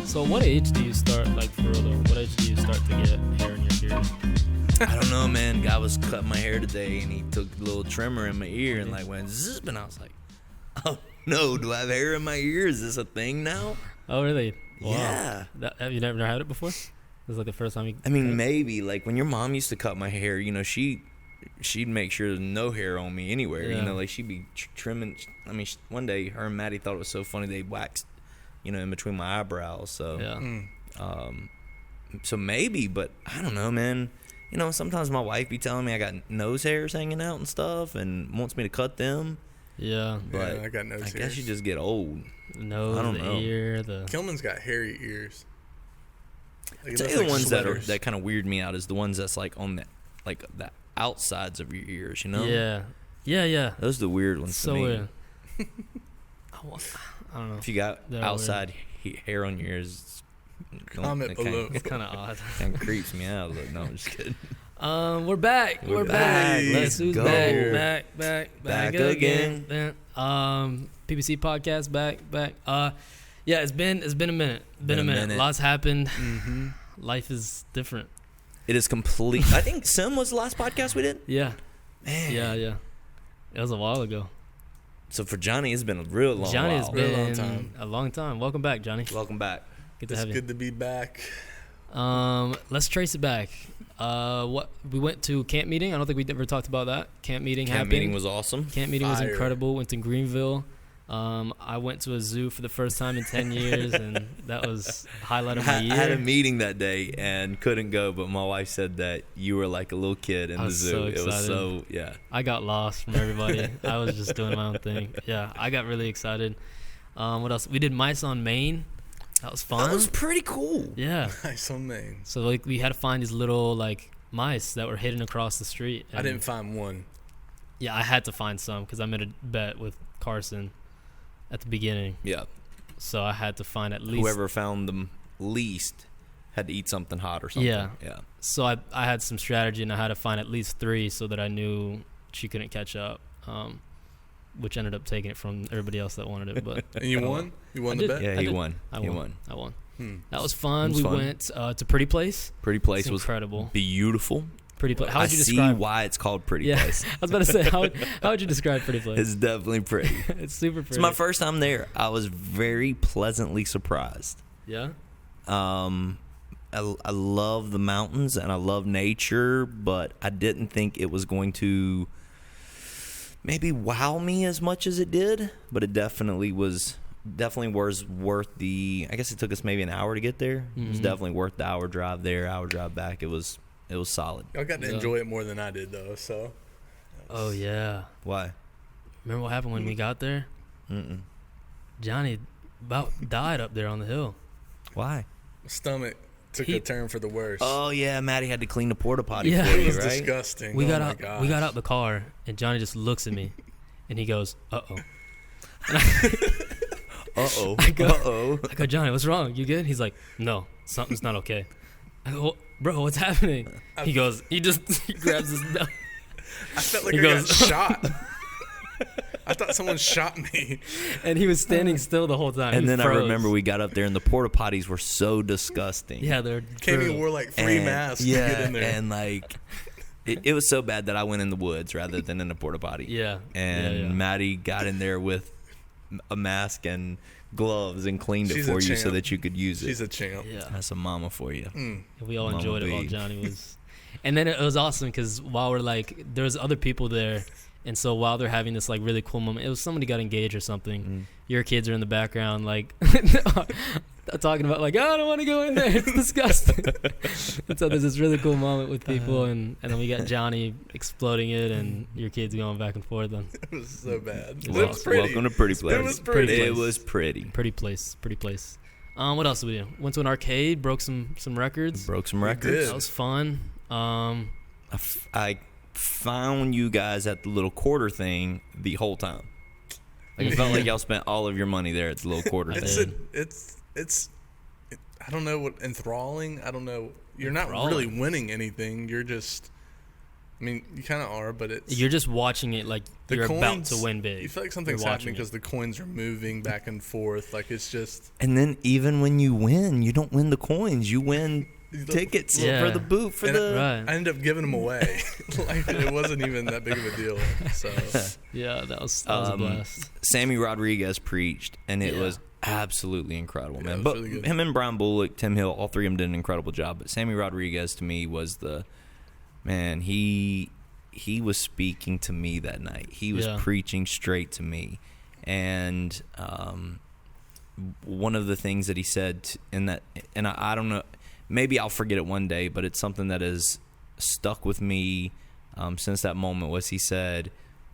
So what age do you start, like for real though, what age do you start to get hair in your ears? I don't know, man. Guy was cutting my hair today, and he took a little trimmer in my ear and like went zzz, and I was like, oh no, do I have hair in my ear? Is this a thing now? Oh really? Wow. Yeah. Have you never had it before? This is like the first time you... I mean, maybe. Like, when your mom used to cut my hair, you know, she'd make sure there's no hair on me anywhere. Yeah. You know, like, she'd be trimming. I mean, one day, her and Maddie thought it was so funny they waxed, you know, in between my eyebrows. So, Yeah. So maybe, but I don't know, man. You know, sometimes my wife be telling me I got nose hairs hanging out and stuff and wants me to cut them. Yeah. But Yeah, I got nose hairs. guess you just get old. Nose, I don't the know. ear, the... Kilman's got hairy ears. Like, it Tell looks you the like ones sweaters. that kind of weird me out is the ones that's like on the outsides of your ears, you know? Yeah. Yeah, yeah. Those are the weird ones So to me. weird. I don't know. If you got They're outside hair on your ears, Comment below. It's kind of odd. Kind of creeps me out. Like, no, I'm just kidding. We're back. We're back. Let's who's go. back Back again. PPC podcast back. Yeah, it's been a minute. Been a minute. Lots happened. Mm-hmm. Life is different. It is complete. I think Sim was the last podcast we did. Yeah. Man. Yeah. It was a while ago. So for Johnny, it's been a real long Johnny, while. it's Real been long time. a long time. Welcome back, Johnny. Welcome back. Good to It's have you. good to be back. Let's trace it back. What we went to camp meeting. I don't think we ever talked about that. Camp meeting Camp happened. meeting was awesome. Camp meeting was Fire. incredible. Went to Greenville. I went to a zoo for the first time in 10 years, and that was a highlight of my I year. had a meeting that day and couldn't go, but my wife said that you were like a little kid in I the was zoo. so It was excited. so, yeah. I got lost from everybody. I was just doing my own thing. Yeah, I got really excited. What else? We did mice on Maine. That was fun. That was pretty cool. Yeah. Nice on Maine. So like we had to find these little like mice that were hidden across the street. I didn't find one. Yeah, I had to find some because I made a bet with Carson at the beginning. Yeah. So I had to find at least. Whoever found them least had to eat something hot or something. Yeah. Yeah. So I had some strategy, and I had to find at least 3 so that I knew she couldn't catch up, which ended up taking it from everybody else that wanted it. But And you won? You won I the did. bet? Yeah, I he did. won. I He won. won. That was fun. It was We fun. went to Pretty Place. Pretty Place It's was incredible. beautiful. Pretty Place. How I would you see describe? why it's called Pretty Yeah, Place. I was about to say how would you describe Pretty Place? It's definitely pretty. It's super pretty. It's my first time there. I was very pleasantly surprised. Yeah. I love the mountains and I love nature, but I didn't think it was going to maybe wow me as much as it did. But it definitely was worth the. I guess it took us maybe an hour to get there. It was Mhm. definitely worth the hour drive there, hour drive back. It was solid. I got to Yeah. enjoy it more than I did, though. So Oh yeah. Why? Remember what happened when we got there? Mm-mm. Johnny about died up there on the hill. Why? my stomach took He- a turn for the worse. Oh yeah, Maddie had to clean the porta potty Yeah. for it you, was right? disgusting. We Oh got my out. gosh. We got out the car, and Johnny just looks at me, and he goes, "Uh oh." Uh-oh. I go- Uh-oh. I go, Johnny, what's wrong? You good? He's like, no, something's not okay. I go, bro, what's happening? He goes, he grabs his belt. I felt like He I goes- got shot. I thought someone shot me. And he was standing still the whole time. And He then I froze. remember we got up there and the porta potties were so disgusting. Yeah, they're Came brutal. and wore like 3 masks yeah, to get in there. and like it was so bad that I went in the woods rather than in the porta potty. Yeah. And yeah. Maddie got in there with a mask gloves and cleaned She's it a for you so champ. that you could use it. She's a champ. Yeah. That's a mama for you. Mm. We all Mama enjoyed it while B. Johnny was. And then it was awesome because while we're like, there was other people there. And so while they're having this like really cool moment, it was somebody got engaged or something. Mm. Your kids are in the background like talking about like, oh, I don't want to go in there. It's disgusting. And so there's this really cool moment with people. And then we got Johnny exploding it and your kids going back and forth. And It was so bad. It But was it was awesome. pretty. Welcome to Pretty Place. It was pretty. It was pretty. Pretty place. What else did we do? Went to an arcade, broke some records. Broke some We records. did. That was fun. I found you guys at the little quarter thing the whole time. Like it felt like y'all spent all of your money there at the little quarter I thing. did. It's I don't know what enthralling. I don't know. You're not Enthralling. really winning anything. You're just I mean, you kind of are, but it's... You're just watching it like you're about to win big. You feel like something's happening because the coins are moving back and forth. Like, it's just... And then even when you win, you don't win the coins. You win tickets for the booth. I ended up giving them away. Like, it wasn't even that big of a deal. So yeah, that was a blast. Sammy Rodriguez preached, and it was absolutely incredible, man. But really good. Him and Brian Bullock, Tim Hill, all three of them did an incredible job. But Sammy Rodriguez, to me, was the... Man, he was speaking to me that night. He was preaching straight to me. And one of the things that he said in that, and I don't know, maybe I'll forget it one day, but it's something that has stuck with me since that moment, was he said,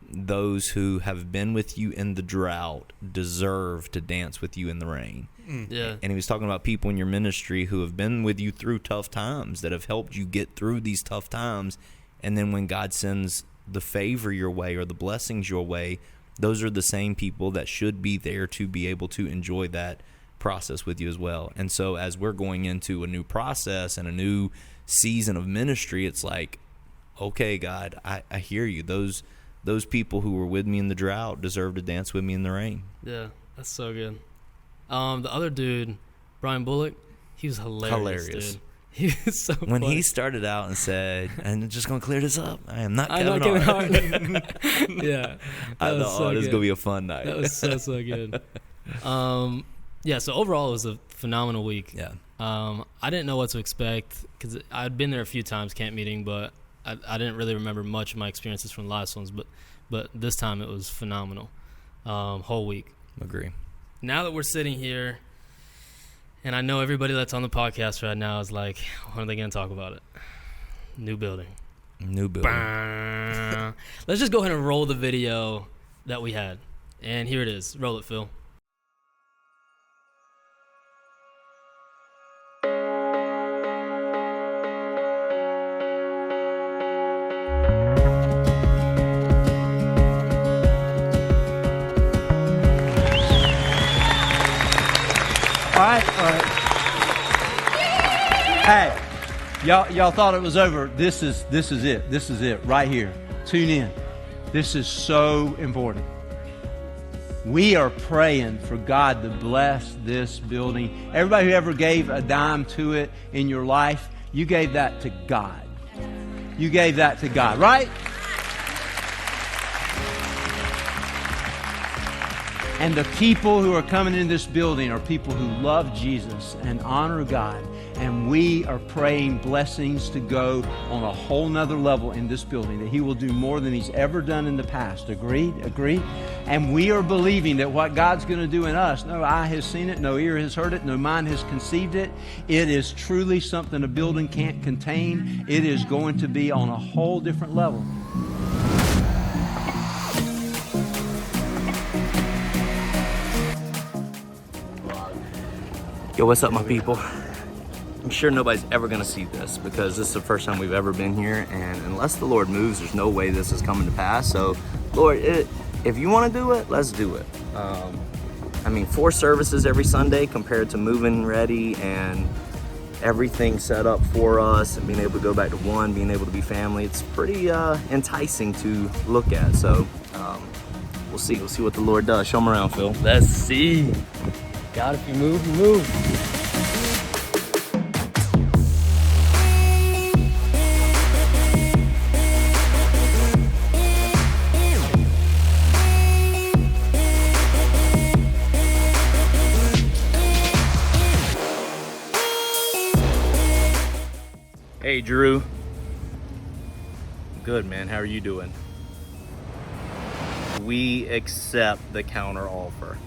those who have been with you in the drought deserve to dance with you in the rain. Yeah. And he was talking about people in your ministry who have been with you through tough times, that have helped you get through these tough times. And then when God sends the favor your way or the blessings your way, those are the same people that should be there to be able to enjoy that process with you as well. And so as we're going into a new process and a new season of ministry, it's like, okay, God, I hear you. Those people who were with me in the drought deserve to dance with me in the rain. Yeah, that's so good. The other dude, Brian Bullock, he was hilarious. Dude. He was so when funny. He started out and said, "And I'm just going to clear this up. I am not Kevin Hart." Yeah. I thought this is going to be a fun night. That was so good. Yeah, so overall it was a phenomenal week. Yeah. I didn't know what to expect because I'd been there a few times, camp meeting, but I didn't really remember much of my experiences from the last ones. But this time it was phenomenal. Whole week. Agree. Now that we're sitting here, and I know everybody that's on the podcast right now is like, when are they going to talk about it? New building. Let's just go ahead and roll the video that we had. And here it is. Roll it, Phil. All right. Hey, y'all thought it was over. This is it. This is it right here. Tune in. This is so important. We are praying for God to bless this building. Everybody who ever gave a dime to it in your life, you gave that to God. You gave that to God, right? And the people who are coming in this building are people who love Jesus and honor God. And we are praying blessings to go on a whole nother level in this building, that He will do more than He's ever done in the past. Agreed? Agreed? And we are believing that what God's going to do in us, no eye has seen it, no ear has heard it, no mind has conceived it. It is truly something a building can't contain. It is going to be on a whole different level. Yo, what's up, my people? I'm sure nobody's ever going to see this because this is the first time we've ever been here, and unless the Lord moves, there's no way this is coming to pass. So, Lord, if you want to do it, let's do it. 4 services every Sunday compared to moving ready and everything set up for us and being able to go back to one, being able to be family. It's pretty enticing to look at. So, we'll see. We'll see what the Lord does. Show them around, Phil. Let's see. God, if you move, you move. Hey, Drew. Good, man. How are you doing? We accept the counter offer.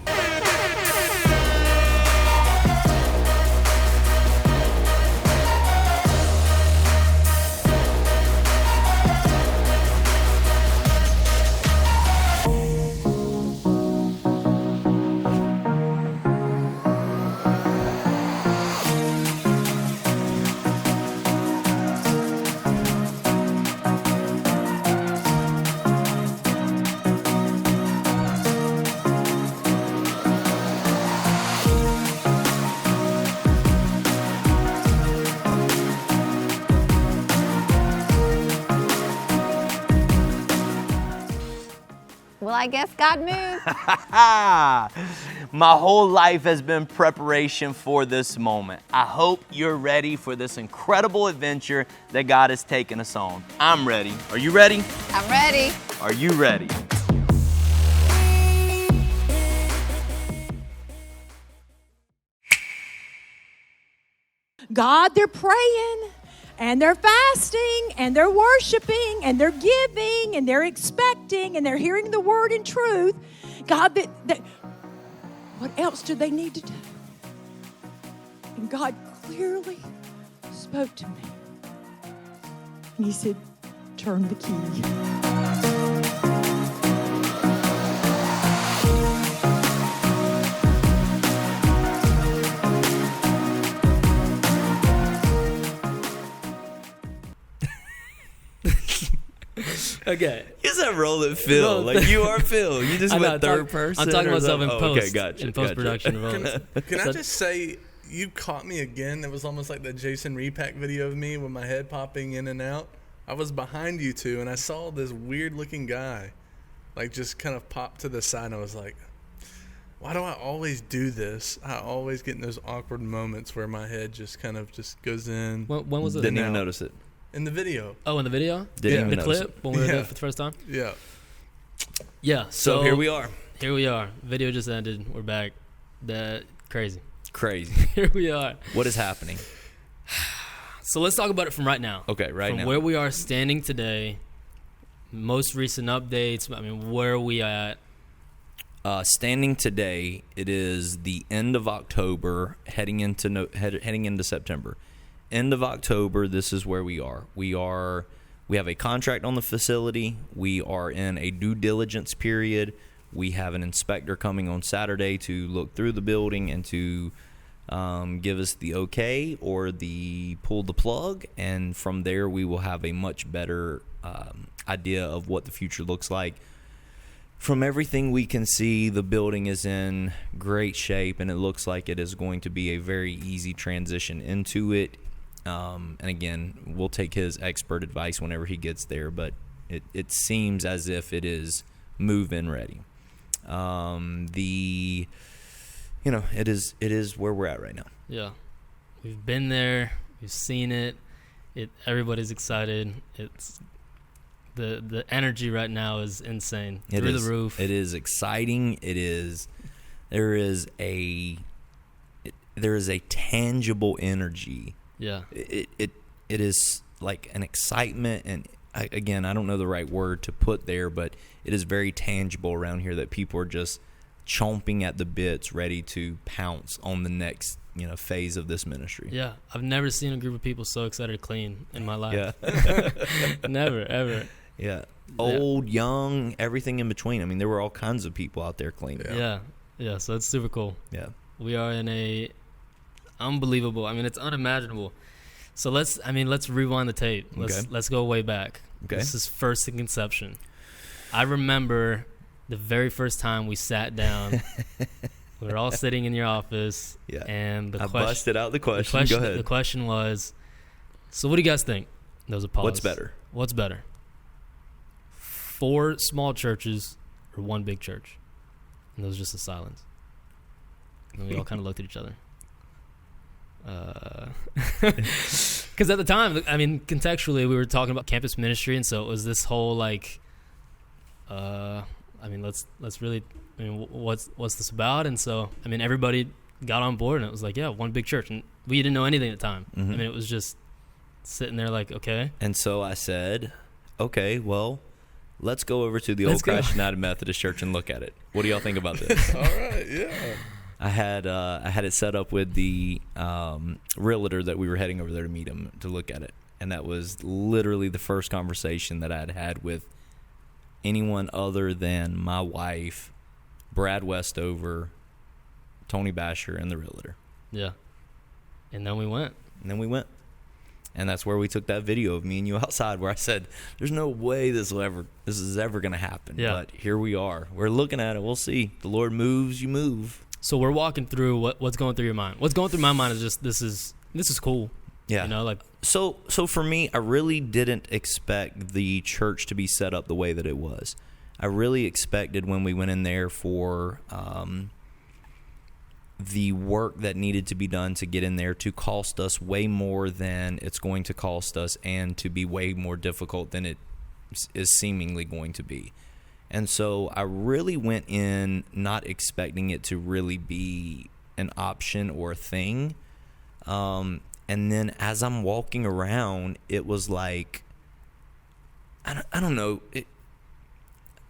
I guess God moved. My whole life has been preparation for this moment. I hope you're ready for this incredible adventure that God has taken us on. I'm ready. Are you ready? I'm ready. Are you ready? God, they're praying and they're fasting and they're worshiping and they're giving and they're expecting and they're hearing the word in truth. God, what else do they need to do? And God clearly spoke to me. And he said, turn the key. Okay. Is that role at Phil? No, Like you are Phil. You just went third person. I'm talking or myself in something? post. Okay, gotcha. In post-production. Can I just say, you caught me again. It was almost like the Jason Repack video of me with my head popping in and out. I was behind you two, and I saw this weird-looking guy, like just kind of pop to the side. And I was like, why do I always do this? I always get in those awkward moments where my head just kind of just goes in. When was it? Didn't even notice it. In the video. Oh, in the video? Didn't even the notice clip it. when we were there for the first time? Yeah. Yeah. So here we are. Here we are. Video just ended. We're back. Crazy. Crazy. Here we are. What is happening? So let's talk about it from right now. Okay, right now. From where we are standing today, most recent updates. I mean, where are we at? Standing today, it is the end of October, heading into September. End of October, this is where we are. We have a contract on the facility. We are in a due diligence period. We have an inspector coming on Saturday to look through the building and to give us the okay or the pull the plug. And from there, we will have a much better idea of what the future looks like. From everything we can see, the building is in great shape, and it looks like it is going to be a very easy transition into it. And again, we'll take his expert advice whenever he gets there, but it seems as if it is move-in ready. It is where we're at right now. Yeah. We've been there. We've seen it. Everybody's excited. It's the energy right now is insane. Through the roof. It is exciting. There is a tangible energy. Yeah. It is like an excitement, and I don't know the right word to put there, but it is very tangible around here that people are just chomping at the bits, ready to pounce on the next phase of this ministry. Yeah, I've never seen a group of people so excited to clean in my life. Yeah. Never, ever. Yeah. Old, young, everything in between. I mean, there were all kinds of people out there cleaning. Yeah. So it's super cool. Yeah. We are in a unbelievable. I mean, it's unimaginable. So let's rewind the tape. Let's go way back. Okay. This is first in conception. I remember the very first time we sat down. We were all sitting in your office. Yeah. And I busted out the question. Go ahead. The question was, so what do you guys think? There was a pause. What's better? 4 small churches or 1 big church? And there was just a silence. And we all kind of looked at each other. Because at the time, I mean, contextually, we were talking about campus ministry, and so it was this whole like, let's really, what's this about? And so, I mean, everybody got on board, and it was like, yeah, 1 big church, and we didn't know anything at the time. Mm-hmm. I mean, it was just sitting there like, okay. And so I said, okay, well, let's go over to the old Christ United Methodist Church and look at it. What do y'all think about this? All right, yeah. I had it set up with the realtor that we were heading over there to meet him to look at it, and that was literally the first conversation that I had with anyone other than my wife, Brad Westover, Tony Basher, and the realtor. Yeah. And then we went. And that's where we took that video of me and you outside where I said, there's no way this is ever going to happen. Yeah. But here we are. We're looking at it. We'll see. The Lord moves, you move. So we're walking through what's going through your mind. What's going through my mind is just this is cool. Yeah. So for me, I really didn't expect the church to be set up the way that it was. I really expected when we went in there for the work that needed to be done to get in there to cost us way more than it's going to cost us, and to be way more difficult than it is seemingly going to be. And so I really went in not expecting it to really be an option or a thing. And then as I'm walking around, it was like, I don't know.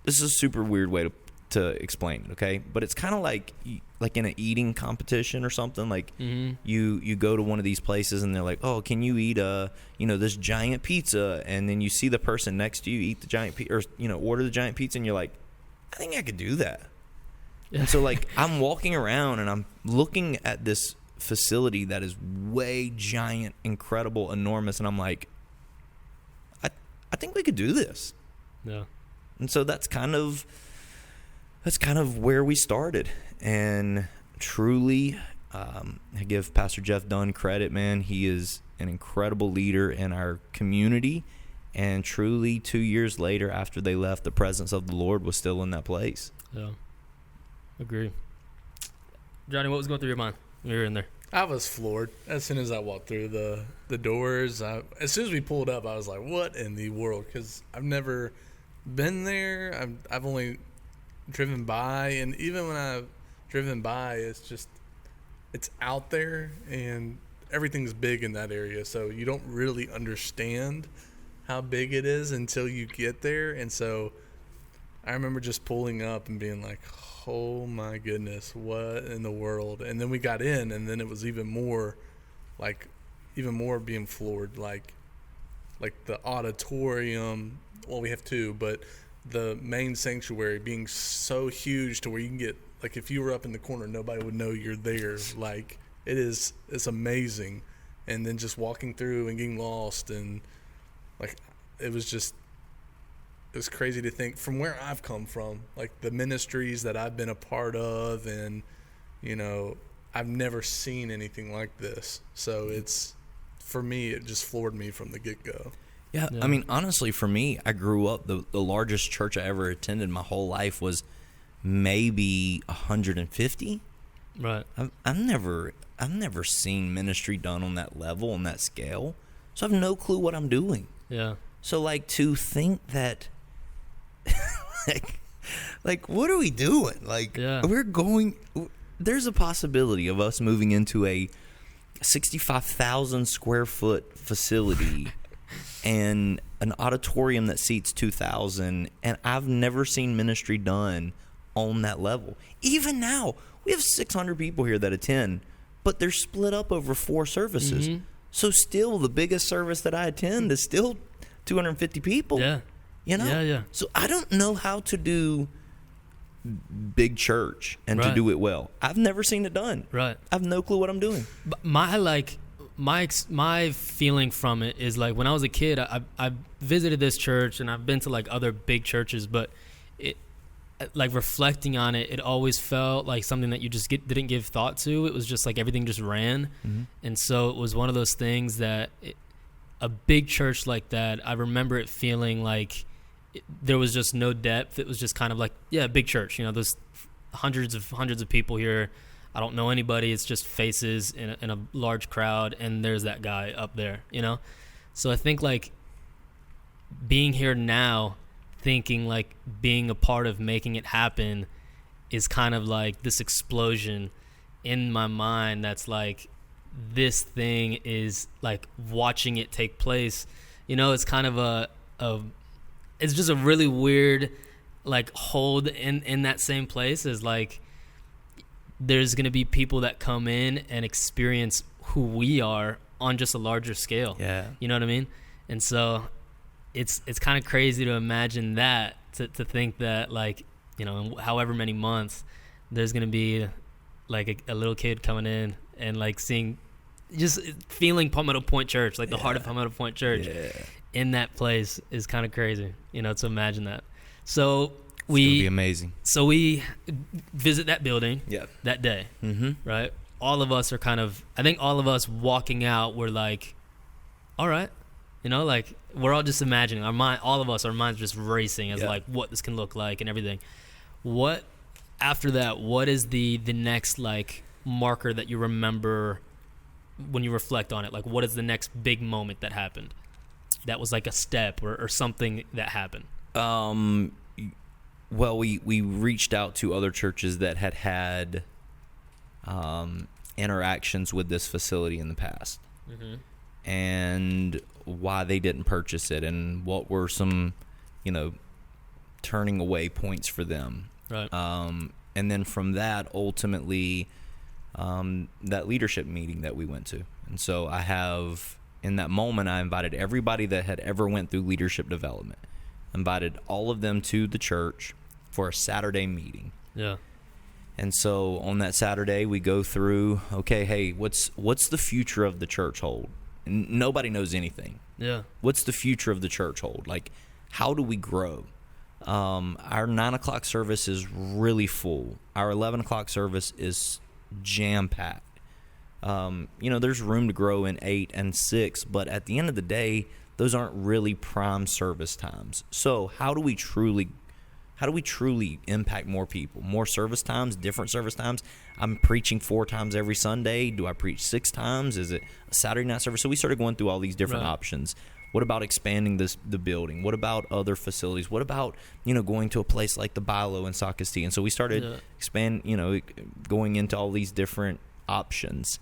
This is a super weird way to explain it, okay? But it's kind of like in an eating competition or something. Like you go to one of these places and they're like, oh, can you eat this giant pizza? And then you see the person next to you eat the giant pizza, or order the giant pizza, and you're like, I think I could do that. Yeah. And so like I'm walking around and I'm looking at this facility that is way giant, incredible, enormous, and I'm like, I think we could do this. Yeah. And so that's kind of where we started. And truly, I give Pastor Jeff Dunn credit, man. He is an incredible leader in our community. And truly, 2 years later, after they left, the presence of the Lord was still in that place. Yeah. Agree. Johnny, what was going through your mind when you were in there? I was floored as soon as I walked through the doors. As soon as we pulled up, I was like, what in the world? Because I've never been there. I've only driven by, and even when I've driven by, it's out there, and everything's big in that area, so you don't really understand how big it is until you get there. And so I remember just pulling up and being like, oh my goodness, what in the world? And then we got in, and then it was even more being floored, like the auditorium. Well, we have two, but the main sanctuary being so huge to where you can get, like, if you were up in the corner, nobody would know you're there. Like, it's amazing. And then just walking through and getting lost, and like, it was crazy to think from where I've come from, like the ministries that I've been a part of, and I've never seen anything like this. So for me, it just floored me from the get-go. Yeah, I mean, honestly, for me, I grew up, the largest church I ever attended my whole life was maybe 150. Right. I've never seen ministry done on that level, on that scale. So I have no clue what I'm doing. Yeah. So like to think that, like what are we doing? Like there's a possibility of us moving into a 65,000 square foot facility and an auditorium that seats 2,000, and I've never seen ministry done on that level. Even now, we have 600 people here that attend, but they're split up over 4 services. Mm-hmm. So still, the biggest service that I attend is still 250 people. Yeah. Yeah. So I don't know how to do big church and to do it well. I've never seen it done. Right. I have no clue what I'm doing. But my feeling from it is, like, when I was a kid, I visited this church and I've been to like other big churches, but it, like, reflecting on it, it always felt like something that you just didn't give thought to. It was just like everything just ran. Mm-hmm. And so it was one of those things that a big church like that, I remember it feeling like there was just no depth. It was just kind of like, yeah, big church. There's hundreds of people here. I don't know anybody. It's just faces in a large crowd, and there's that guy up there, So I think, like, being here now, thinking like being a part of making it happen is kind of like this explosion in my mind that's like, this thing is like watching it take place. It's kind of it's just a really weird like hold in that same place, is like there's going to be people that come in and experience who we are on just a larger scale. Yeah. You know what I mean? And so it's kind of crazy to imagine that, to think that, like, in however many months there's going to be like a little kid coming in and like just feeling Palmetto Pointe Church, like the heart of Palmetto Pointe Church in that place is kind of crazy, to imagine that. So it's gonna be amazing. So we visit that building that day, right? All of us are I think all of us walking out were like, all right, You know, like we're all just imagining our mind. All of us, our minds just racing as like what this can look like and everything. What after that? What is the next like marker that you remember when you reflect on it? Like, what is the next big moment that happened? That was like a step or something that happened. Well, we reached out to other churches that had interactions with this facility in the past, and why they didn't purchase it, and what were some, turning away points for them. Right. And then from that, ultimately, that leadership meeting that we went to, and so in that moment, I invited everybody that had ever went through leadership development. Invited all of them to the church for a Saturday meeting. Yeah. And so on that Saturday, we go through, okay, hey, what's the future of the church hold? And nobody knows anything. Yeah. What's the future of the church hold? Like, how do we grow? Our 9 o'clock service is really full. Our 11 o'clock service is jam-packed. There's room to grow in 8 and 6, but at the end of the day, those aren't really prime service times. So how do we truly impact more people? More service times, different service times. I'm preaching 4 times every Sunday. Do I preach 6 times? Is it a Saturday night service? So we started going through all these different options. What about expanding the building? What about other facilities? What about, going to a place like the Bilo in Socastee? And so we started going into all these different options.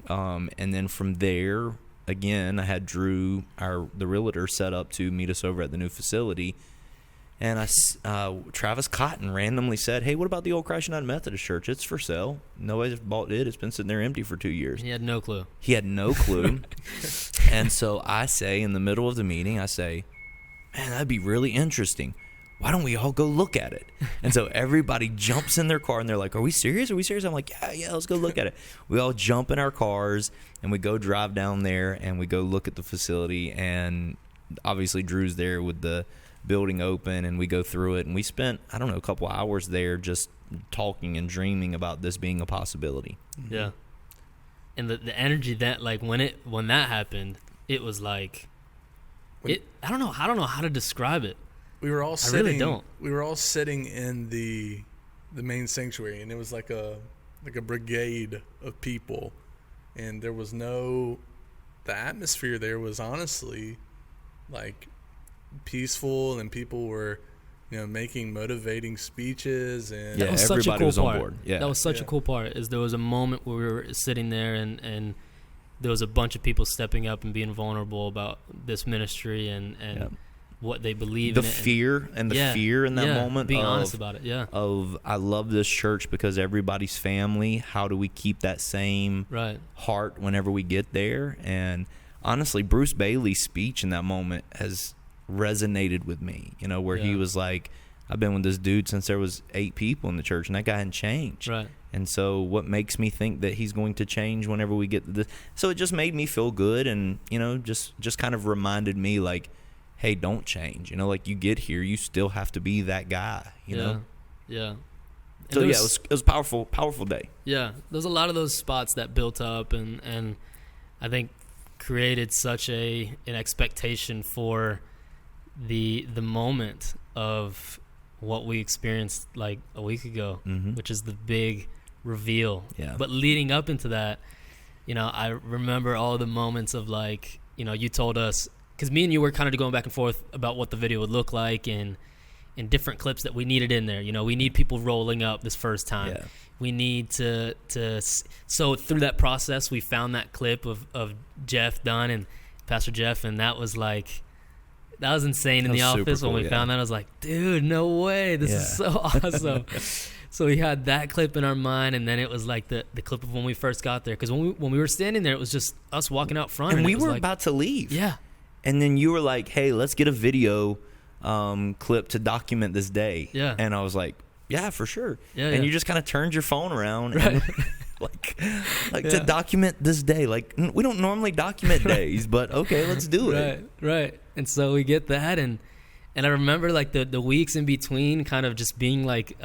And then from there, again, I had Drew, the realtor, set up to meet us over at the new facility. And Travis Cotton randomly said, hey, what about the old Christ United Methodist Church? It's for sale. Nobody's bought it. It's been sitting there empty for 2 years. He had no clue. And so I say, in the middle of the meeting, man, that'd be really interesting. Why don't we all go look at it? And so everybody jumps in their car, and they're like, are we serious? I'm like, yeah, let's go look at it. We all jump in our cars, and we go drive down there, and we go look at the facility. And obviously Drew's there with the building open, and we go through it. And we spent, a couple hours there just talking and dreaming about this being a possibility. Yeah. And the energy that, like, when that happened, it was like, I don't know how to describe it. We were all sitting. I really don't. We were all sitting in the main sanctuary, and it was like a brigade of people, and there was the atmosphere there was honestly like peaceful, and people were making motivating speeches, and that was such a cool was part. On board. Yeah. That was such a cool part. Is there was a moment where we were sitting there, and there was a bunch of people stepping up and being vulnerable about this ministry and what they believe in it. Fear and the fear in that moment. Being honest about it, I love this church because everybody's family. How do we keep that same heart whenever we get there? And honestly, Bruce Bailey's speech in that moment has resonated with me, where he was like, I've been with this dude since there was 8 people in the church, and that guy hadn't changed. Right. And so what makes me think that he's going to change whenever we get to this? So it just made me feel good, and, just kind of reminded me, like, hey, don't change. Like, you get here, you still have to be that guy, know? Yeah. So, it was a powerful day. Yeah. There's a lot of those spots that built up and I think created such an expectation for the moment of what we experienced like a week ago, which is the big reveal. Yeah. But leading up into that, I remember all the moments of like, you told us, because me and you were kind of going back and forth about what the video would look like and in different clips that we needed in there. We need people rolling up this first time. Yeah. We need to so through that process, we found that clip of Jeff Dunn and Pastor Jeff, and that was insane in the office when we found that. I was like, dude, no way. This is so awesome. So we had that clip in our mind, and then it was like the clip of when we first got there. Because when we were standing there, it was just us walking out front. And we were about to leave. Yeah. And then you were like, hey, let's get a video clip to document this day. Yeah. And I was like, yeah, for sure. Yeah, and you just kind of turned your phone around and to document this day. Like, we don't normally document days, but okay, let's do it. Right. And so we get that, and I remember like the weeks in between kind of just being like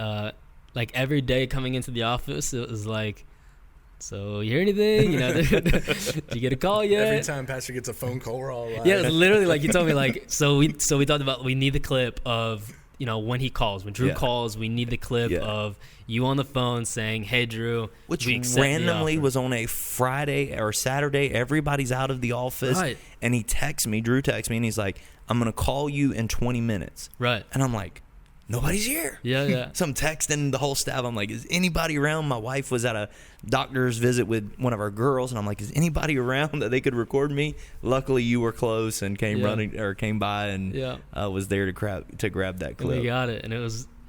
every day coming into the office, it was like So you hear anything? Did you get a call yet? Every time Pastor gets a phone call, we're all like, Yeah, it was literally like you told me like so we talked about we need the clip of when he calls, when Drew calls, we need the clip of you on the phone saying, "Hey Drew," which we accept the randomly offer. was on a Friday or Saturday. Everybody's out of the office, Right. And he texts me. Drew texts me, and he's like, "I'm gonna call you in 20 minutes." Right. And I'm like, nobody's here. Yeah. So I'm texting the whole staff. I'm like, is anybody around? My wife was at a doctor's visit with one of our girls, and I'm like, is anybody around that they could record me? Luckily, you were close and came by and was there to grab that clip. And we got it,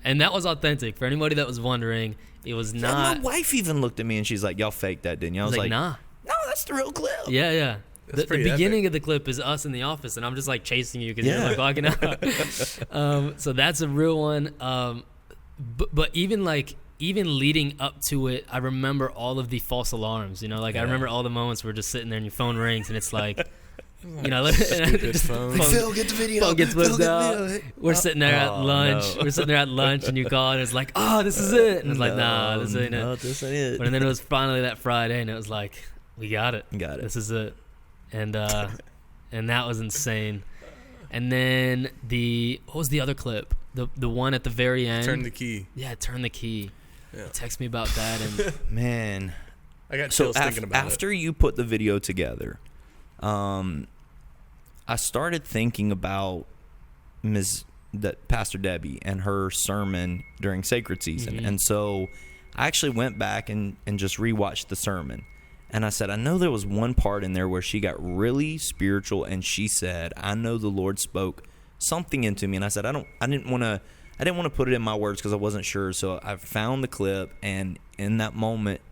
and that was authentic. For anybody that was wondering, it was not. My wife even looked at me and she's like, "Y'all faked that, didn't you?" I was like, nah. No, that's the real clip. Yeah. The pretty beginning epic. of the clip is us in the office, and I'm just like chasing you because you're like walking out. So that's a real one. But even leading up to it, I remember all of the false alarms. I remember all the moments where we're just sitting there and your phone rings, and it's like. Stupid phone. Phil, get the video. Phone gets whipped out. We're sitting there at lunch. No. We're sitting there at lunch, and you call, and it's like, "Oh, this is it." And it's like, "Nah, this ain't No, it." this ain't it. But then it was finally that Friday, and it was like, "We got it. Got it. This is it." And that was insane. And then what was the other clip? The one at the very end. Turn the key. Yeah, turn the key. Yeah. Text me about that, and Man. I got So chills thinking about after you put the video together, I started thinking about Pastor Debbie and her sermon during sacred season. Mm-hmm. And so I actually went back and just rewatched the sermon. And I said, I know there was one part in there where she got really spiritual and she said, "I know the Lord spoke something into me." And I said, I didn't want to put it in my words because I wasn't sure. So I found the clip, and in that moment,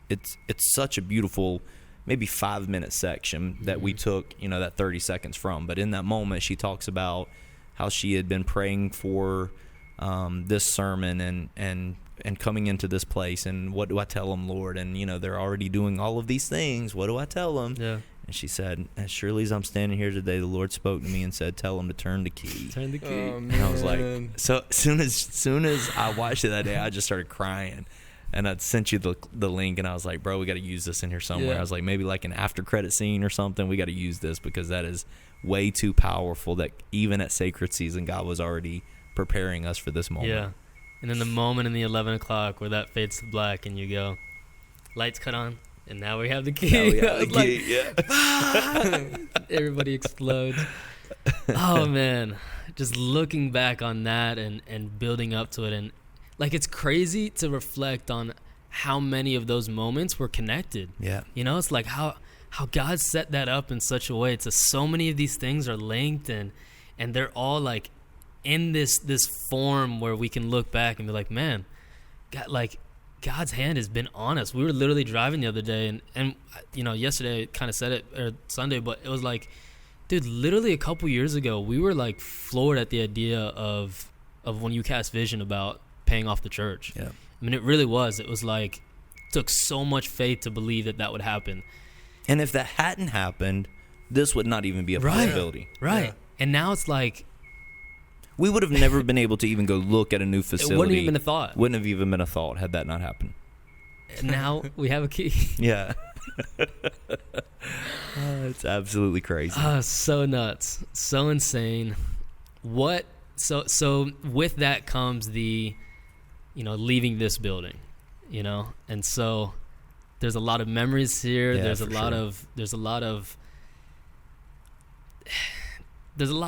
it's such a beautiful, maybe 5-minute section that we took, that 30 seconds from. But in that moment, she talks about how she had been praying for this sermon and coming into this place, and what do I tell them, Lord? And they're already doing all of these things. What do I tell them? yeah, And she said, "As surely as I'm standing here today, the Lord spoke to me and said, tell them to turn the key." turn the key. it. And I was like, so as soon as I watched it that day, I just started crying. And I sent you the link, and I was like, "Bro, we got to use this in here somewhere." Yeah. I was like, maybe like an after credit scene or something. We got to use this because that is way too powerful. That even at sacred season, God was already preparing us for this moment. Yeah. And then the moment in the 11 o'clock where that fades to black, and you go, lights cut on, and now we have the key. Now we got I was the like, key, yeah. everybody explodes. Oh man, just looking back on that and building up to it, and like it's crazy to reflect on how many of those moments were connected. Yeah. It's like how God set that up in such a way. It's so many of these things are linked, and they're all like in this form where we can look back and be like, man, God, God's hand has been on us. We were literally driving the other day, and yesterday I kind of said it, or Sunday, but it was like, dude, literally a couple years ago, we were like floored at the idea of when you cast vision about paying off the church. Yeah. I mean, it really was. It was like, took so much faith to believe that would happen. And if that hadn't happened, this would not even be a possibility. Right. Yeah. And now it's like, We would have never been able to even go look at a new facility. it wouldn't even been a thought. Wouldn't have even been a thought had that not happened. And now we have a key. Yeah. It's absolutely crazy. So nuts. So insane. So with that comes the, leaving this building, and so there's a lot of memories here. Yeah, There's for a lot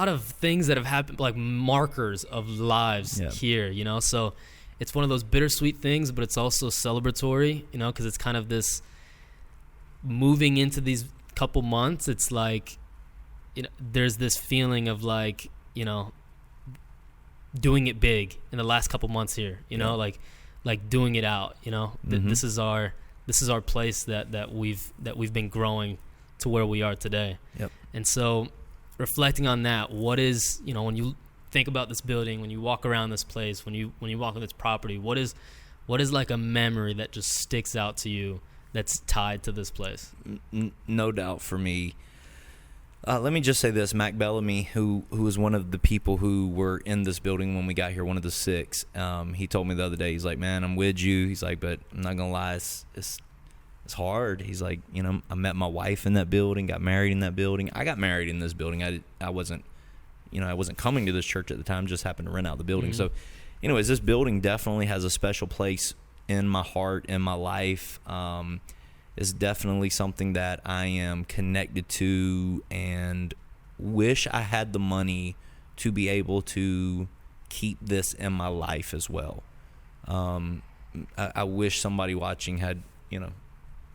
of things that have happened, like markers of lives Yeah. here, so it's one of those bittersweet things, but it's also celebratory, because it's kind of this moving into these couple months. It's like, there's this feeling of like, doing it big in the last couple months here, like doing it out, Mm-hmm. This is our place that we've been growing to where we are today. Yep. And so reflecting on that, what is, when you think about this building, when you walk around this place, when you walk on this property, what is like a memory that just sticks out to you that's tied to this place? No doubt for me. Let me just say this. Mac Bellamy, who was one of the people who were in this building when we got here, one of the 6, he told me the other day, he's like, "Man, I'm with you." He's like, "But I'm not going to lie, it's it's hard. He's like, you know, I met my wife in that building, got married in that building. I got married in this building. I wasn't, you know, I wasn't coming to this church at the time, just happened to rent out the building. So anyways, this building definitely has a special place in my heart, in my life. It's definitely something that I am connected to and wish I had the money to be able to keep this in my life as well. I wish somebody watching had, you know,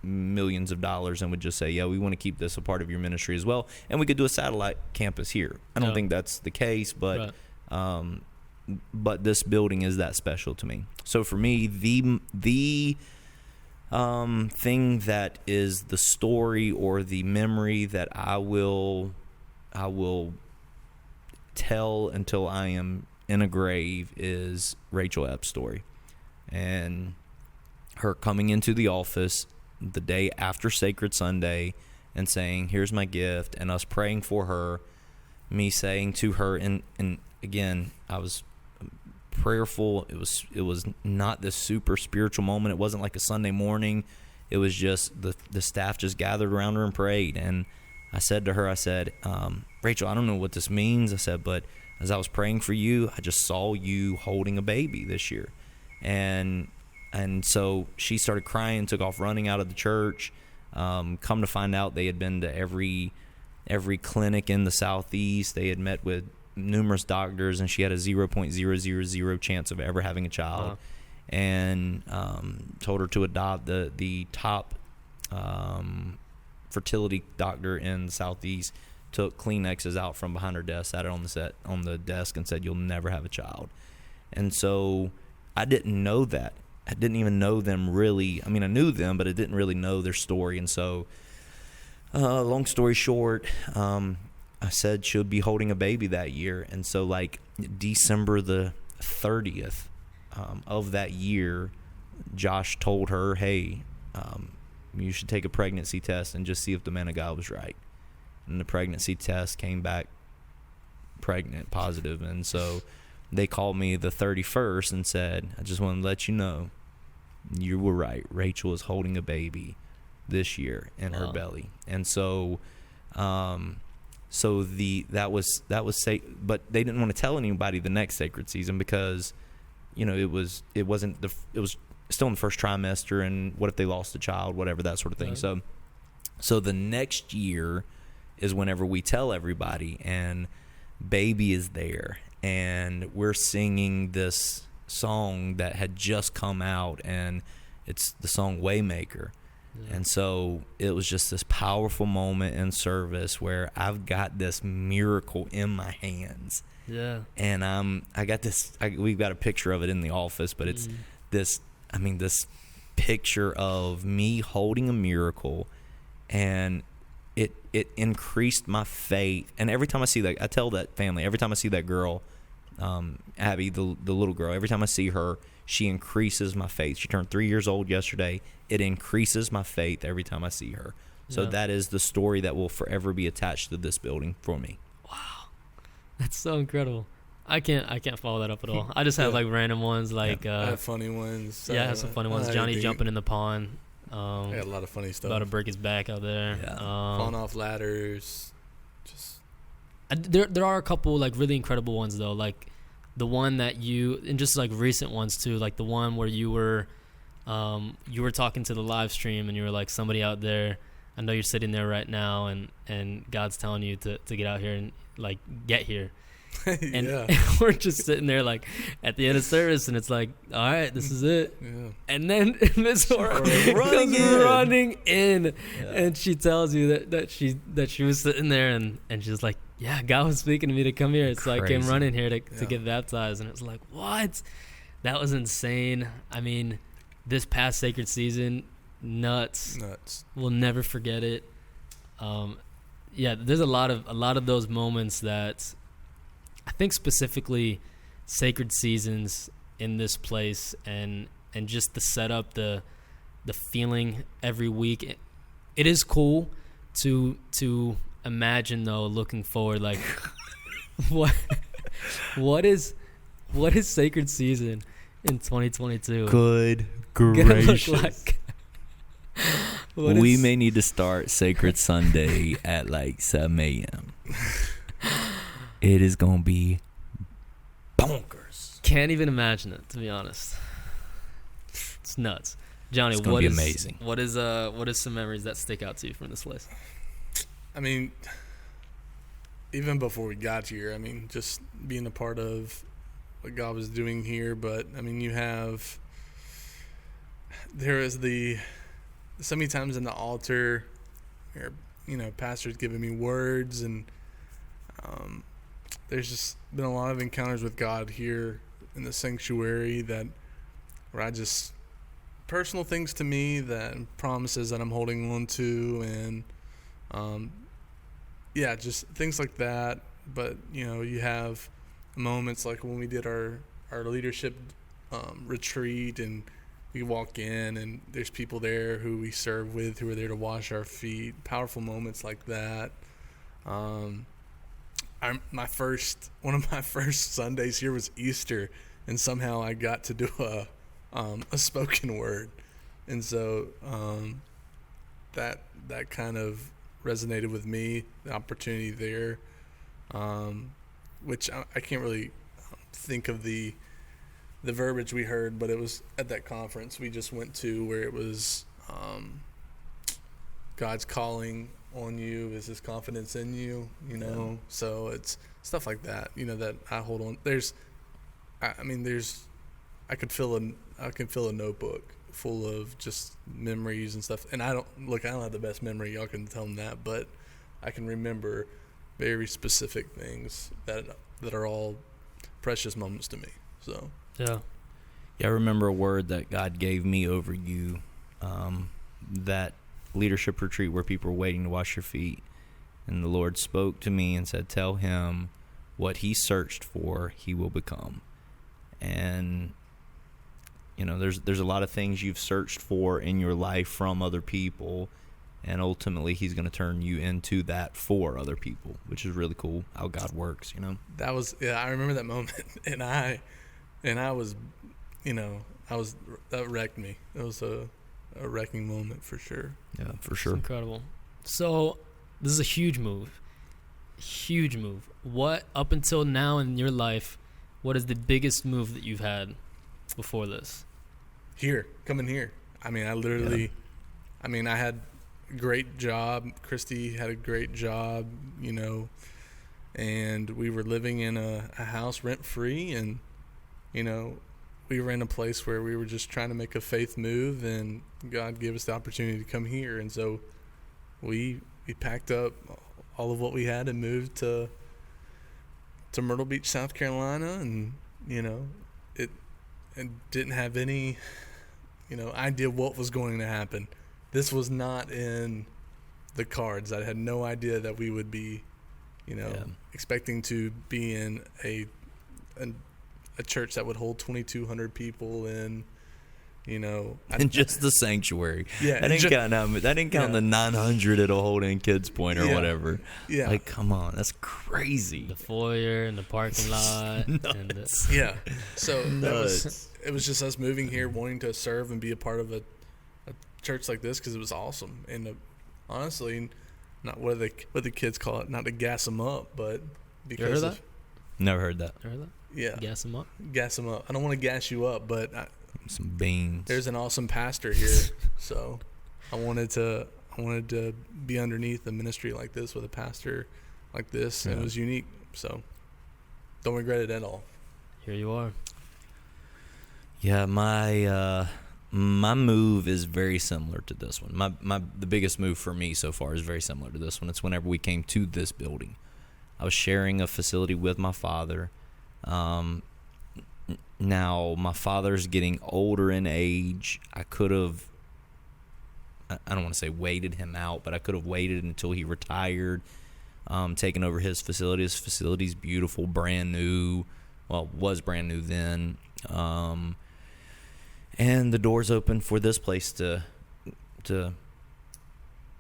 millions of dollars and would just say, yeah, we want to keep this a part of your ministry as well, and we could do a satellite campus here. I don't think that's the case, but but this building is that special to me. So for me, the thing that is the story or the memory that I will tell until I am in a grave is Rachel Epps' story, and her coming into the office the day after Sacred Sunday and saying, here's my gift, and us praying for her, me saying to her, and again, I was prayerful. It was not this super spiritual moment. It wasn't like a Sunday morning. It was just the staff just gathered around her and prayed. And I said to her, I said, Rachel, I don't know what this means. I said, but as I was praying for you, I just saw you holding a baby this year. And so she started crying, took off running out of the church. Come to find out, they had been to every clinic in the Southeast. They had met with numerous doctors, and she had a 0.000 chance of ever having a child. Wow. And told her to adopt the top fertility doctor in the Southeast. Took Kleenexes out from behind her desk, sat it on the desk, and said, "You'll never have a child." And so I didn't know that. I didn't even know them really. I mean, I knew them, but I didn't really know their story. And so, long story short, I said she'll be holding a baby that year. And so, like, December the 30th of that year, Josh told her, hey, you should take a pregnancy test and just see if the man of God was right. And the pregnancy test came back pregnant, positive. And so they called me the 31st and said, I just want to let you know, you were right. Rachel is holding a baby this year in her belly. And so that was but they didn't want to tell anybody the next sacred season because, you know, it was still in the first trimester, and what if they lost a child, whatever, that sort of thing. Right. So the next year is whenever we tell everybody, and baby is there, and we're singing this song that had just come out, and it's the song Waymaker. Yeah. And so it was just this powerful moment in service where I've got this miracle in my hands. Yeah. And I got this, we've got a picture of it in the office, but it's this picture of me holding a miracle, and it increased my faith. And every time I see that, I tell that family, every time I see that girl, Abby, the little girl, every time I see her, she increases my faith. She turned 3 years old yesterday. It increases my faith every time I see her. So that is the story that will forever be attached to this building for me. Wow. That's so incredible. I can't follow that up at all. I just have like random ones, like I have funny ones. I have some funny ones. Johnny jumping in the pond. I got a lot of funny stuff. About to break his back out there. Yeah. Falling off ladders. Just there are a couple like really incredible ones though, like the one that and just like recent ones too, like the one where you were talking to the live stream and you were like, somebody out there, I know you're sitting there right now, and God's telling you to get out here and like get here. And, and we're just sitting there like at the end of service, and it's like, all right, this is it. Yeah. And then Miss Hora running in, and she tells you that she was sitting there, and she's like, yeah, God was speaking to me to come here. It's like, I came running here to get baptized. And it was like, what? That was insane. I mean, this past sacred season, nuts. We'll never forget it. There's a lot of those moments that I think specifically sacred seasons in this place, and just the setup, the feeling every week. It is cool to imagine though, looking forward, like what is sacred season in 2022 good gracious look like? We may need to start Sacred Sunday at like 7 a.m. It is going to be bonkers. Can't even imagine it, to be honest. It's nuts. Johnny, It's gonna be amazing. What is some memories that stick out to you from this place? I mean, even before we got here, I mean, just being a part of what God was doing here. But I mean, there is so many times in the altar where, pastors giving me words, and there's just been a lot of encounters with God here in the sanctuary where I just, personal things to me, that promises that I'm holding on to, and just things like that. But you have moments like when we did our leadership retreat, and we walk in and there's people there who we serve with who are there to wash our feet. Powerful moments like that. One of my first Sundays here was Easter, and somehow I got to do a spoken word, and so that kind of resonated with me. The opportunity there, which I can't really think of the verbiage we heard, but it was at that conference we just went to, where it was God's calling on you is His confidence in you. So it's stuff like that. That I hold on. I could fill a notebook full of just memories and stuff. And I don't have the best memory. Y'all can tell them that, but I can remember very specific things that are all precious moments to me. So Yeah, I remember a word that God gave me over you, that leadership retreat where people were waiting to wash your feet, and the Lord spoke to me and said, "Tell him what he searched for, he will become." And there's a lot of things you've searched for in your life from other people, and ultimately He's going to turn you into that for other people, which is really cool how God works. That was I remember that moment, and I was, that wrecked me. It was a wrecking moment for sure. Yeah, for it's sure. incredible. So this is a huge move. What, up until now in your life, what is the biggest move that you've had before this? Coming here. I mean, I had a great job. Christy had a great job, and we were living in a house rent free, and, we were in a place where we were just trying to make a faith move, and God gave us the opportunity to come here. And so we packed up all of what we had and moved to Myrtle Beach, South Carolina, and, and didn't have any, idea what was going to happen. This was not in the cards. I had no idea that we would be, expecting to be in a church that would hold 2,200 people in, in just the sanctuary. Yeah, that didn't count the 900 it'll hold in Kids Point or whatever. Yeah, like, come on, that's crazy. The foyer and the parking lot. So it was just us moving here, wanting to serve and be a part of a church like this, because it was awesome. And honestly, not what the kids call it, not to gas them up, but because you heard that? Never heard that. Yeah, gas them up. I don't want to gas you up, but some beans. There's an awesome pastor here, so I wanted to be underneath a ministry like this with a pastor like this, and it was unique. So don't regret it at all. Here you are. Yeah, my move is very similar to this one. The biggest move for me so far is very similar to this one. It's whenever we came to this building. I was sharing a facility with my father. Now, my father's getting older in age. I could have, I don't want to say waited him out, but I could have waited until he retired, taken over his facility. His facility's beautiful, brand new. Well, was brand new then. And the doors opened for this place to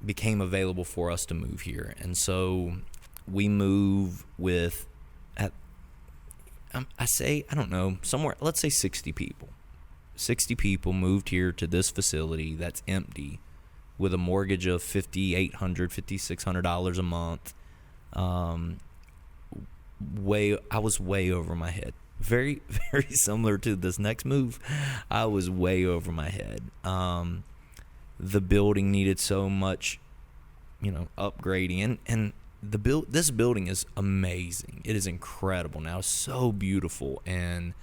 became available for us to move here. And so we move with, I don't know, somewhere, let's say 60 people. 60 people moved here to this facility that's empty with a mortgage of $5,800, $5,600 a month. I was way over my head. Very, very similar to this next move. I was way over my head. The building needed so much, upgrading, and this building is amazing. It is incredible now, so beautiful, and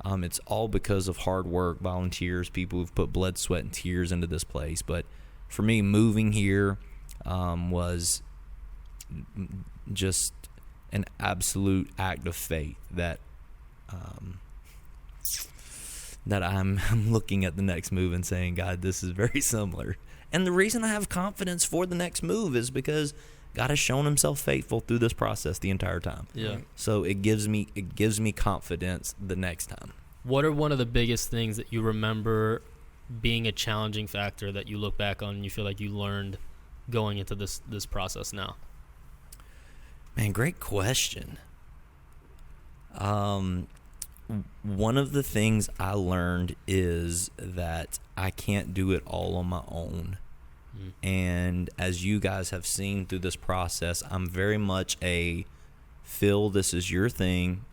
it's all because of hard work, volunteers, people who've put blood, sweat, and tears into this place. But for me, moving here was just an absolute act of faith that I'm looking at the next move and saying, God, this is very similar. And the reason I have confidence for the next move is because God has shown himself faithful through this process the entire time. Yeah. So it gives me confidence the next time. What are one of the biggest things that you remember being a challenging factor that you look back on and you feel like you learned going into this process now? Man, great question. One of the things I learned is that I can't do it all on my own. And as you guys have seen through this process, I'm very much Phil, this is your thing.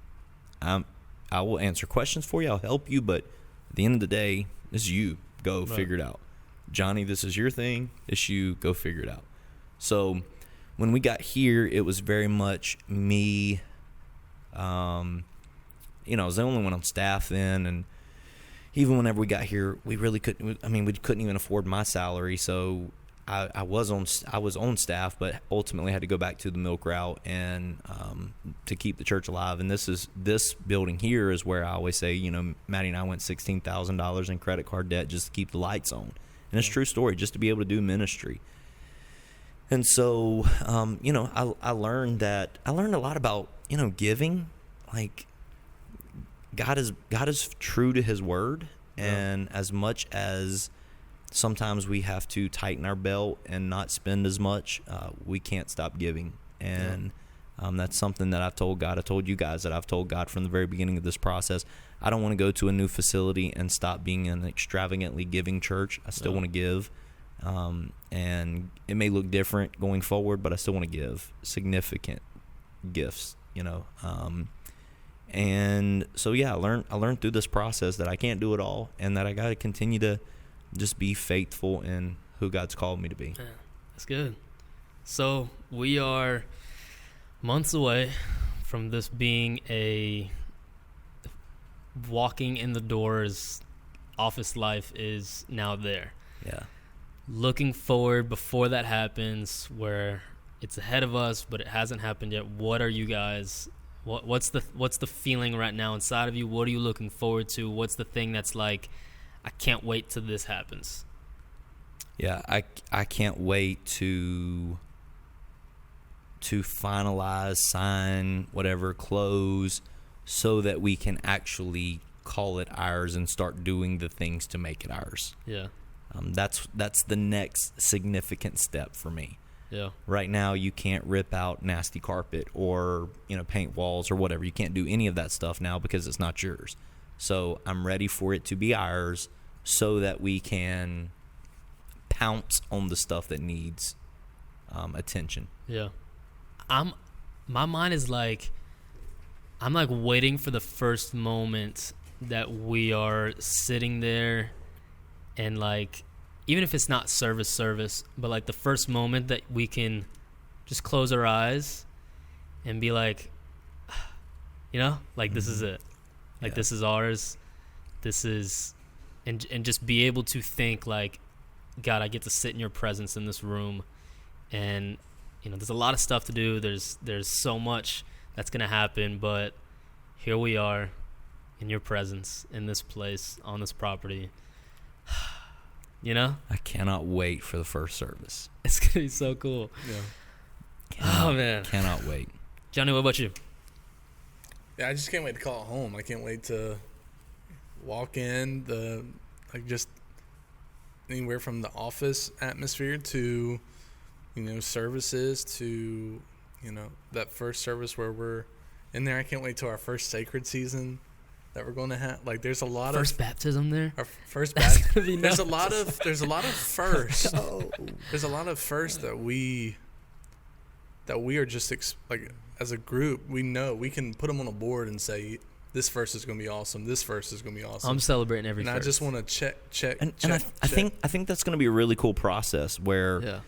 I will answer questions for you. I'll help you. But at the end of the day, it's you. Go figure it out. Johnny, this is your thing. It's you. Go figure it out. So when we got here, it was very much me. I was the only one on staff then, and even whenever we got here, we really couldn't. We couldn't even afford my salary, so I was on staff, but ultimately had to go back to the milk route and to keep the church alive. And this building here is where I always say, Maddie and I went $16,000 in credit card debt just to keep the lights on, and it's a true story, just to be able to do ministry. And so, I learned a lot about giving, like. God is true to his word, and as much as sometimes we have to tighten our belt and not spend as much, we can't stop giving. And that's something that I've told God. I told you guys that I've told God from the very beginning of this process. I don't want to go to a new facility and stop being an extravagantly giving church. I still want to give, and it may look different going forward, but I still want to give significant gifts, And so, I learned through this process that I can't do it all, and that I got to continue to just be faithful in who God's called me to be. Yeah, that's good. So we are months away from this being walking in the doors. Office life is now there. Yeah. Looking forward before that happens, where it's ahead of us, but it hasn't happened yet. What are you guys? What's the feeling right now inside of you? What are you looking forward to? What's the thing that's like, I can't wait till this happens? Yeah, I can't wait to finalize, sign, whatever, close, so that we can actually call it ours and start doing the things to make it ours. Yeah. That's the next significant step for me. Yeah. Right now, you can't rip out nasty carpet or paint walls or whatever. You can't do any of that stuff now because it's not yours. So I'm ready for it to be ours, so that we can pounce on the stuff that needs attention. Yeah. My mind is like, I'm like waiting for the first moment that we are sitting there and like, even if it's not service, but like the first moment that we can just close our eyes and be like, like this is it. Like this is ours. This is, and just be able to think like, God, I get to sit in your presence in this room. And, there's a lot of stuff to do. There's so much that's going to happen, but here we are in your presence, in this place, on this property. I cannot wait for the first service. It's going to be so cool. Yeah. Oh, man. Cannot wait. Johnny, what about you? Yeah, I just can't wait to call it home. I can't wait to walk in just anywhere from the office atmosphere to, services to, that first service where we're in there. I can't wait till our first sacred season. that we're going to have. Like, there's a lot First of baptism there. our first That's baptism. gonna be There's a nuts. lot of firsts. There's a lot of firsts that we are just like, as a group, we know we can put them on a board and say, this verse is going to be awesome. This verse is going to be awesome. I'm celebrating every. And I first. just want to check. And I think that's going to be a really cool process where, Yeah.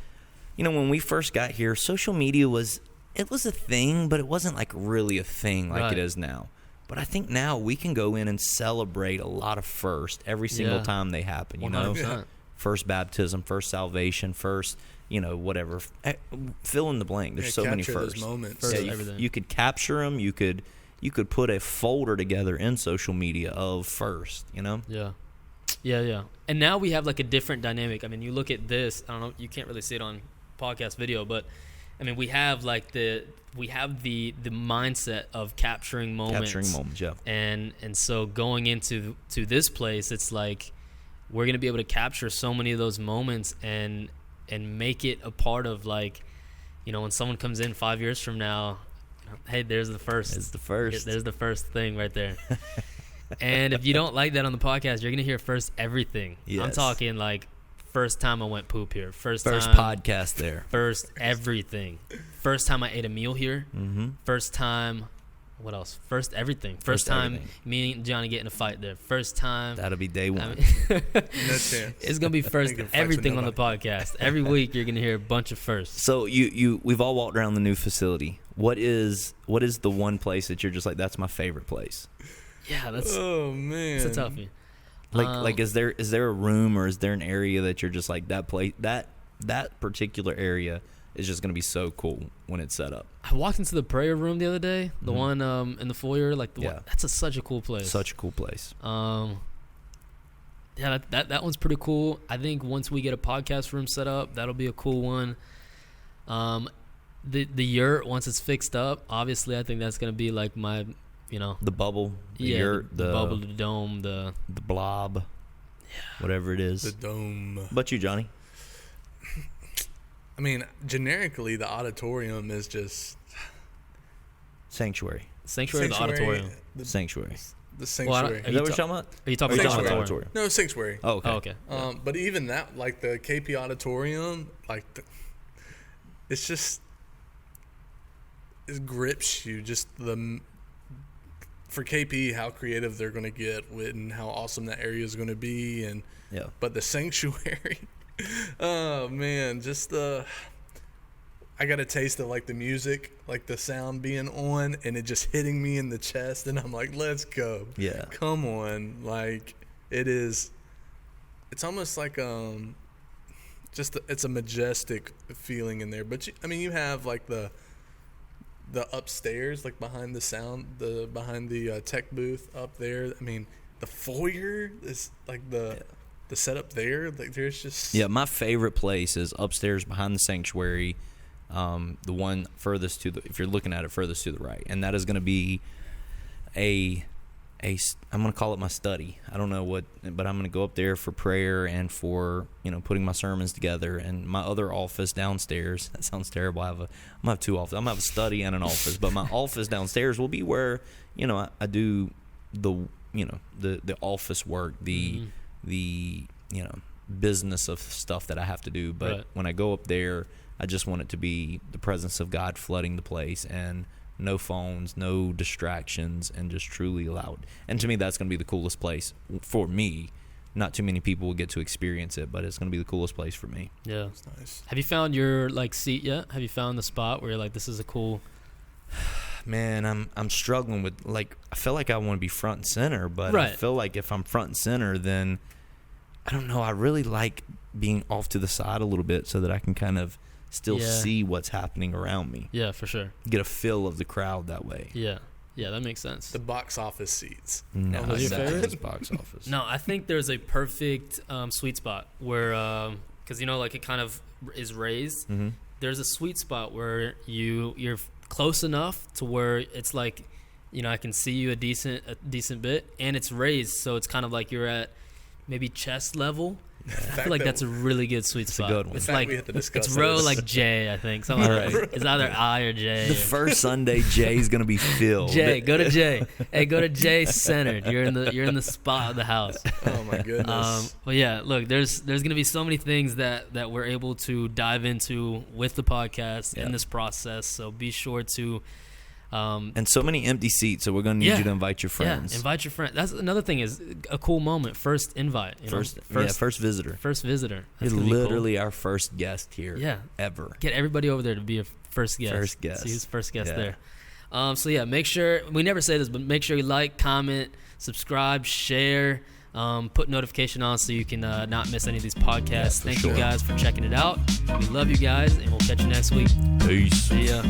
you know, when we first got here, social media was a thing, but it wasn't like really a thing like Right. it is now. But I think now we can go in and celebrate a lot of first every single Yeah. time they happen. You know, 100%. first baptism, first salvation, first, you know, whatever. Fill in the blank. There's so many capture those firsts. moments. First Yeah, everything. you could capture them. You could put a folder together in social media of first. You know. Yeah. And now we have like a different dynamic. I mean, you look at this. I don't know. You can't really see it on podcast video, but I mean, we have like the mindset of capturing moments. Yeah. And so going into this place, it's like we're gonna be able to capture so many of those moments and make it a part of, like, you know, when someone comes in 5 years from now, hey, there's the first. It's the first. There's the first thing right there. And if you don't like that on the podcast, you're gonna hear first everything. Yes. I'm talking like first time I went poop here. First time, podcast there. First everything. First time I ate a meal here. Mm-hmm. First time, what else? First everything. First First time everything. me and Johnny get in a fight there. First time. That'll be day one. I mean, No chance. it's gonna be first Ain't gonna fight with everything on the nobody. podcast. Every week you're gonna hear a bunch of firsts. So we've all walked around the new facility. What is the one place that you're just like, that's my favorite place? Yeah, that's Oh man, it's a toughie. Like is there a room or is there an area that you're just like, that place, that particular area is just gonna be so cool when it's set up? I walked into the prayer room the other day, the Mhm. one in the foyer, like the Yeah. one, that's such a cool place. Such a cool place. Yeah, that one's pretty cool. I think once we get a podcast room set up, that'll be a cool one. The yurt, once it's fixed up, obviously I think that's gonna be like my, you know, The bubble, the yeah, yurt, the bubble, the dome, the blob, whatever it is. the dome. But you, Johnny? I mean, generically, the auditorium is just Sanctuary. sanctuary, the auditorium. Sanctuary. The Well, I don't- sanctuary. Are Is you that what ta- you're talking about? Are you talking about Sanctuary. the auditorium? No, sanctuary. Oh, okay. Oh, okay. But even that, like the KP auditorium, like it's just, it grips you. Just for KP, how creative they're going to get with, and how awesome that area is going to be, and Yeah. but the sanctuary, oh man, just I got a taste of like the music, like the sound being on, and it just hitting me in the chest, and I'm like, let's go. Yeah. Come on, like it's almost like it's a majestic feeling in there. But you have like the upstairs, like behind the tech booth up there. I mean, the foyer is like the setup there. Like there's just Yeah, my favorite place is upstairs behind the sanctuary, the one furthest to the, if you're looking at it, furthest to the right, and that is going to be I'm going to call it my study. I don't know what, but I'm going to go up there for prayer and for, you know, putting my sermons together. And my other office downstairs, that sounds terrible. I'm going to have two offices. I'm going to have a study and an office, but my office downstairs will be where, you know, I do the, you know, the office work, the you know, business of stuff that I have to do. But Right. when I go up there, I just want it to be the presence of God flooding the place, and no phones, no distractions, and just truly loud. And to me, that's going to be the coolest place for me. Not too many people will get to experience it, but it's going to be the coolest place for me. Yeah. it's nice. Have you found your like seat yet? Have you found the spot where you're like, this is a cool? Man, I'm struggling with, like, I feel like I want to be front and center, but I Right. feel like if I'm front and center, then I don't know. I really like being off to the side a little bit so that I can kind of still Yeah. see what's happening around me. Yeah, for sure. Get a feel of the crowd that way. Yeah, that makes sense. The box office seats. No, those your exactly. favorite? It's box office. No, I think there's a perfect sweet spot where, because you know, like it kind of is raised. Mm-hmm. There's a sweet spot where you're close enough to where it's like, you know, I can see you a decent bit, and it's raised, so it's kind of like you're at maybe chest level. I feel like that's a really good sweet spot. good one. It's The fact like we have to discuss it's row this. like J, I think. Something Right. like it's either I or J. The first Sunday, Jay's gonna be filled. J, go to J. Hey, go to J centered. You're in the spot of the house. Oh my goodness. But yeah, look, there's gonna be so many things that we're able to dive into with the podcast in this process. So be sure to. And so many empty seats, so we're gonna need you to invite your friends. Yeah, invite your friends. That's another thing is a cool moment. First invite. You know? First visitor. First visitor. You're That's gonna be cool. literally our first guest here. Yeah. Ever. Get everybody over there to be a first guest. First guest. See who's first guest Yeah. there. So yeah, make sure, we never say this, but make sure you like, comment, subscribe, share, put notification on so you can not miss any of these podcasts. Thank you guys for checking it out. We love you guys, and we'll catch you next week. Peace. See ya.